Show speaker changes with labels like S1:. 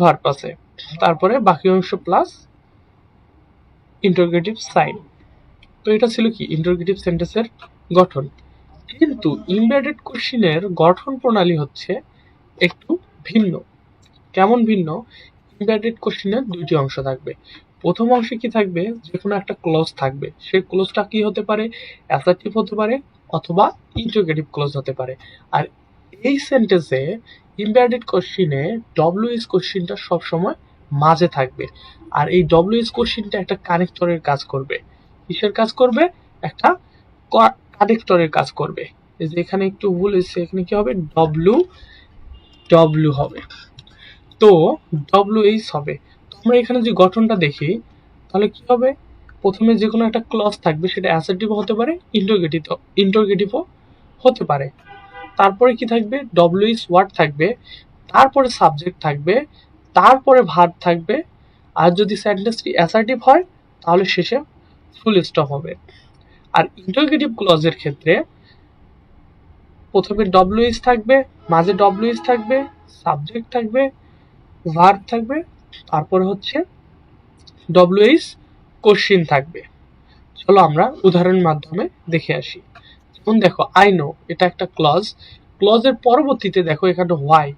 S1: Verb আছে, তারপরে বাকি অংশ প্লাস ইন্টারোগেটিভ সাইন। তো এটা ছিল কি ইন্টারোগেটিভ সেন্টেন্সের গঠন। কিন্তু ইমবেডেড কোশ্চেনের গঠন প্রণালী হচ্ছে একটু ভিন্ন। কেমন ভিন্ন? ইমবেডেড কোশ্চেনের দুইটি অংশ থাকবে। প্রথম অংশে কি থাকবে? যে কোনো একটা ক্লজ থাকবে, সেই ক্লজটা কি হতে পারে? অ্যাসার্টিভ হতে পারে অথবা ইন্টারোগেটিভ ক্লজ হতে পারে। আর এই সেন্টেন্সে ইমবেডেড কোশ্চেনে ডব্লিউএস কোশ্চেনটা সবসময় মাঝে থাকবে। আর এই ডব্লিউএস কোশ্চেনটা একটা কানেক্টরের কাজ করবে। কিসের কাজ করবে? একটা কানেক্টরের কাজ করবে। এই যে এখানে একটু ভুল হয়েছে, এখানে কি হবে? ডব্লিউ হবে, তো ডব্লিউএইচ হবে। তো আমরা এখানে যে গঠনটা দেখি, তাহলে কি হবে? প্রথমে যে কোনো একটা ক্লজ থাকবে, সেটা অ্যাসার্টিভ হতে পারে, ইন্টারোগেটিভও হতে পারে। তারপরে কি থাকবে? ডব্লিউএইচ ওয়ার্ড থাকবে, তারপরে সাবজেক্ট থাকবে, তারপরে ভার্ব থাকবে। আর যদি সেন্টেন্সটি অ্যাসার্টিভ হয় তাহলে শেষে ফুল স্টপ হবে। আর ইন্টারোগেটিভ ক্লজের ক্ষেত্রে প্রথমে ডব্লিউএইচ থাকবে, মাঝে ডব্লিউএইচ থাকবে, সাবজেক্ট থাকবে, ভার্ব থাকবে, তারপরে হচ্ছে ডব্লিউএইচ কোশ্চিন থাকবে। চলো আমরা উদাহরণের মাধ্যমে দেখে আসি। যেমন দেখো, আই নো, এটা একটা ক্লজ। ক্লজের পরবর্তীতে দেখো এখানে হোয়াই,